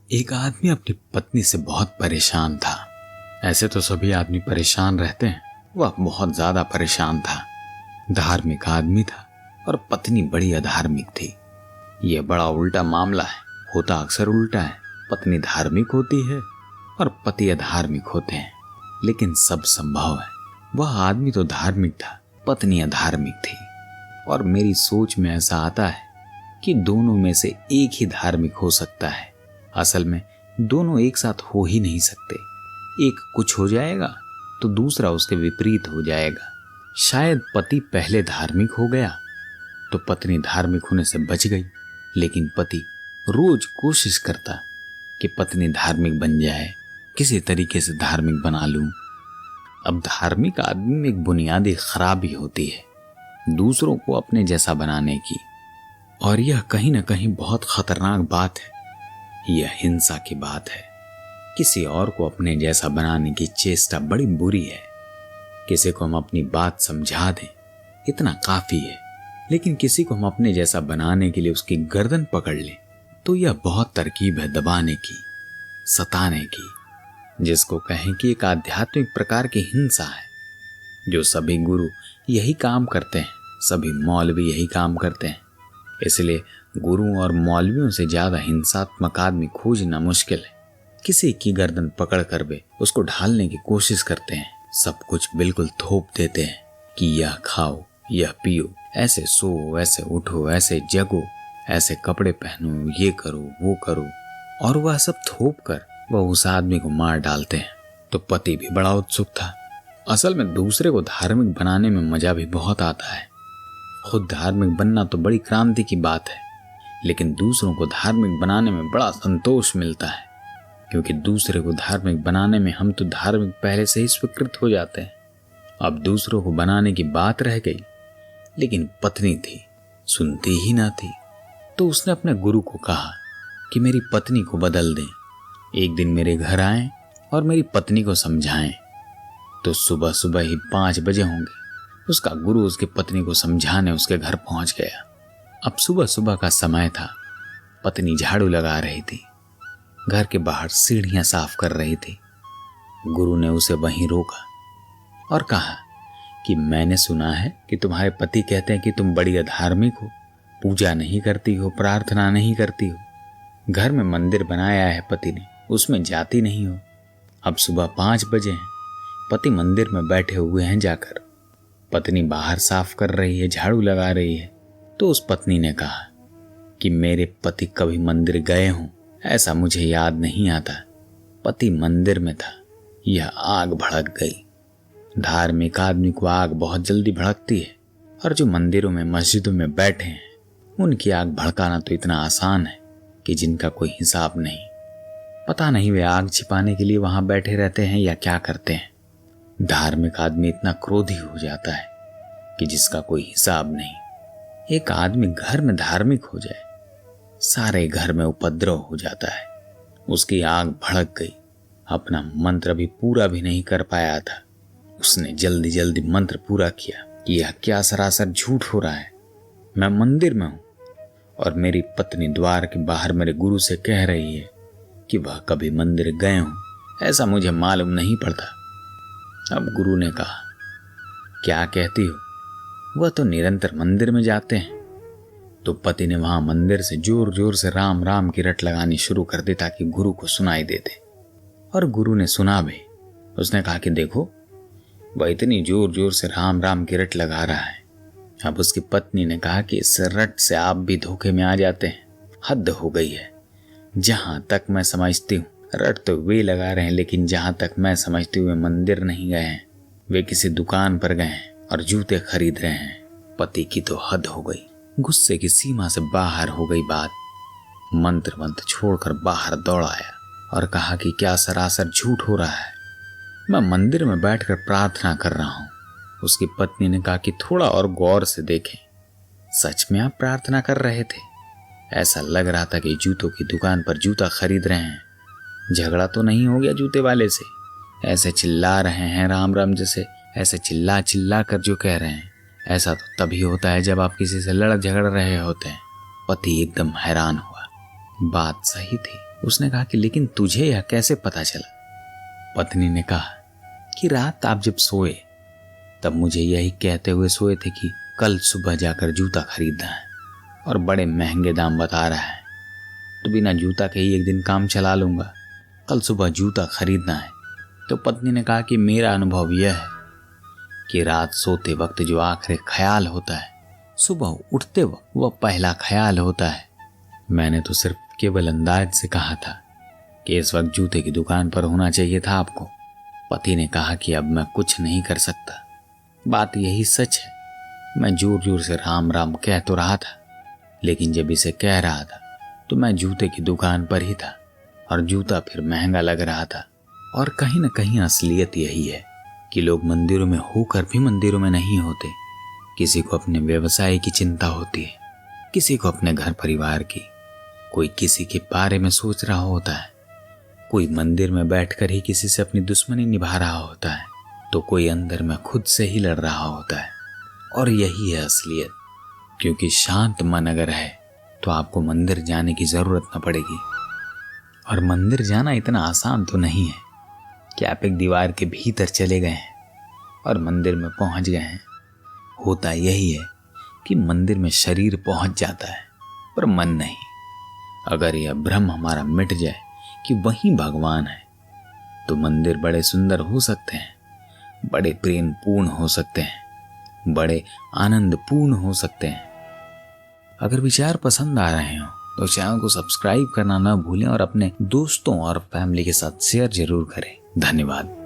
एक आदमी अपनी पत्नी से बहुत परेशान था। ऐसे तो सभी आदमी परेशान रहते हैं, वह बहुत ज्यादा परेशान था। धार्मिक आदमी था और पत्नी बड़ी अधार्मिक थी। यह बड़ा उल्टा मामला है, होता अक्सर उल्टा है। पत्नी धार्मिक होती है और पति अधार्मिक होते हैं, लेकिन सब संभव है। वह आदमी तो धार्मिक था, पत्नी अधार्मिक थी। और मेरी सोच में ऐसा आता है कि दोनों में से एक ही धार्मिक हो सकता है। असल में दोनों एक साथ हो ही नहीं सकते। एक कुछ हो जाएगा तो दूसरा उसके विपरीत हो जाएगा। शायद पति पहले धार्मिक हो गया तो पत्नी धार्मिक होने से बच गई, लेकिन पति रोज कोशिश करता कि पत्नी धार्मिक बन जाए, किसी तरीके से धार्मिक बना लूं। अब धार्मिक आदमी में एक बुनियादी खराबी होती है, दूसरों को अपने जैसा बनाने की। और यह कहीं ना कहीं बहुत खतरनाक बात है। यह हिंसा की बात है। किसी और को अपने जैसा बनाने की चेष्टा बड़ी बुरी है। किसी को हम अपनी बात समझा दें, इतना काफी है। लेकिन किसी को हम अपने जैसा बनाने के लिए उसकी गर्दन पकड़ लें तो यह बहुत तरकीब है दबाने की, सताने की, जिसको कहें कि एक आध्यात्मिक प्रकार की हिंसा है। जो सभी गुरु यही काम करते हैं, सभी मौलवी यही काम करते हैं। इसलिए गुरुओं और मौलवियों से ज्यादा हिंसात्मक आदमी खोजना मुश्किल है। किसी की गर्दन पकड़ कर वे उसको ढालने की कोशिश करते हैं। सब कुछ बिल्कुल थोप देते हैं कि यह खाओ, यह पियो, ऐसे सो, ऐसे उठो, ऐसे जगो, ऐसे कपड़े पहनो, ये करो, वो करो। और वह सब थोप कर वह उस आदमी को मार डालते हैं। तो पति भी बड़ा उत्सुक था। असल में दूसरे को धार्मिक बनाने में मजा भी बहुत आता है। खुद धार्मिक बनना तो बड़ी क्रांति की बात है, लेकिन दूसरों को धार्मिक बनाने में बड़ा संतोष मिलता है, क्योंकि दूसरे को धार्मिक बनाने में हम तो धार्मिक पहले से ही स्वीकृत हो जाते हैं। अब दूसरों को बनाने की बात रह गई। लेकिन पत्नी थी, सुनती ही ना थी। तो उसने अपने गुरु को कहा कि मेरी पत्नी को बदल दें, एक दिन मेरे घर आएं और मेरी पत्नी को समझाएं। तो सुबह सुबह ही 5 बजे होंगे, उसका गुरु उसकी पत्नी को समझाने उसके घर पहुंच गया। अब सुबह सुबह का समय था। पत्नी झाड़ू लगा रही थी, घर के बाहर सीढ़ियां साफ कर रही थी। गुरु ने उसे वहीं रोका और कहा कि मैंने सुना है कि तुम्हारे पति कहते हैं कि तुम बड़ी अधार्मिक हो, पूजा नहीं करती हो, प्रार्थना नहीं करती हो। घर में मंदिर बनाया है पति ने, उसमें जाती नहीं हो। अब सुबह 5 बजे हैं, पति मंदिर में बैठे हुए हैं जाकर। पत्नी बाहर साफ कर रही है, झाड़ू लगा रही है। तो उस पत्नी ने कहा कि मेरे पति कभी मंदिर गए हों ऐसा मुझे याद नहीं आता। पति मंदिर में था, यह आग भड़क गई। धार्मिक आदमी को आग बहुत जल्दी भड़कती है, और जो मंदिरों में मस्जिदों में बैठे हैं उनकी आग भड़काना तो इतना आसान है कि जिनका कोई हिसाब नहीं। पता नहीं वे आग छिपाने के लिए वहां बैठे रहते हैं या क्या करते हैं। धार्मिक आदमी इतना क्रोधी हो जाता है कि जिसका कोई हिसाब नहीं। एक आदमी घर में धार्मिक हो जाए, सारे घर में उपद्रव हो जाता है। उसकी आग भड़क गई। अपना मंत्र भी पूरा भी नहीं कर पाया था, उसने जल्दी जल्दी मंत्र पूरा किया कि यह क्या सरासर झूठ हो रहा है। मैं मंदिर में हूं और मेरी पत्नी द्वार के बाहर मेरे गुरु से कह रही है कि वह कभी मंदिर गए हों ऐसा मुझे मालूम नहीं पड़ता। अब गुरु ने कहा, क्या कहती हो, वह तो निरंतर मंदिर में जाते हैं। तो पति ने वहां मंदिर से जोर जोर से राम राम की रट लगानी शुरू कर दी ताकि गुरु को सुनाई दे दे। और गुरु ने सुना भी। उसने कहा कि देखो, वह इतनी जोर जोर से राम राम की रट लगा रहा है। अब उसकी पत्नी ने कहा कि इस रट से आप भी धोखे में आ जाते हैं, हद हो गई है। जहां तक मैं समझती हूँ रट तो वे लगा रहे हैं, लेकिन जहां तक मैं समझती हूँ वे मंदिर नहीं गए हैं, वे किसी दुकान पर गए हैं और जूते खरीद रहे हैं। पति की तो हद हो गई, गुस्से की सीमा से बाहर हो गई बात। मंत्र मंत्र छोड़कर बाहर दौड़ आया और कहा कि क्या सरासर झूठ हो रहा है, मैं मंदिर में बैठकर प्रार्थना कर रहा हूं। उसकी पत्नी ने कहा कि थोड़ा और गौर से देखें, सच में आप प्रार्थना कर रहे थे? ऐसा लग रहा था कि जूतों की दुकान पर जूता खरीद रहे हैं। झगड़ा तो नहीं हो गया जूते वाले से? ऐसे चिल्ला रहे हैं राम राम जैसे, ऐसे चिल्ला चिल्ला कर जो कह रहे हैं, ऐसा तो तभी होता है जब आप किसी से लड़ झगड़ रहे होते हैं। पति एकदम हैरान हुआ। बात सही थी। उसने कहा कि लेकिन तुझे यह कैसे पता चला? पत्नी ने कहा कि रात आप जब सोए तब मुझे यही कहते हुए सोए थे कि कल सुबह जाकर जूता खरीदना है और बड़े महंगे दाम बता रहा है, तो बिना जूता के ही एक दिन काम चला लूंगा, कल सुबह जूता खरीदना है। तो पत्नी ने कहा कि मेरा अनुभव यह है कि रात सोते वक्त जो आखिरी ख्याल होता है सुबह उठते वक्त वह पहला ख्याल होता है। मैंने तो सिर्फ केवल अंदाज से कहा था कि इस वक्त जूते की दुकान पर होना चाहिए था आपको। पति ने कहा कि अब मैं कुछ नहीं कर सकता, बात यही सच है। मैं जोर जोर से राम राम कह तो रहा था, लेकिन जब इसे कह रहा था तो मैं जूते की दुकान पर ही था और जूता फिर महंगा लग रहा था। और कहीं न कहीं असलियत यही है कि लोग मंदिरों में होकर भी मंदिरों में नहीं होते। किसी को अपने व्यवसाय की चिंता होती है, किसी को अपने घर परिवार की, कोई किसी के बारे में सोच रहा होता है, कोई मंदिर में बैठकर ही किसी से अपनी दुश्मनी निभा रहा होता है, तो कोई अंदर में खुद से ही लड़ रहा होता है। और यही है असलियत, क्योंकि शांत मन अगर है तो आपको मंदिर जाने की जरूरत न पड़ेगी। और मंदिर जाना इतना आसान तो नहीं है कि आप एक दीवार के भीतर चले गए हैं और मंदिर में पहुंच गए हैं। होता यही है कि मंदिर में शरीर पहुंच जाता है पर मन नहीं। अगर यह भ्रम हमारा मिट जाए कि वही भगवान है तो मंदिर बड़े सुंदर हो सकते हैं, बड़े प्रेम पूर्ण हो सकते हैं, बड़े आनंद पूर्ण हो सकते हैं। अगर विचार पसंद आ रहे हो तो चैनल को सब्सक्राइब करना ना भूलें और अपने दोस्तों और फैमिली के साथ शेयर जरूर करें। धन्यवाद।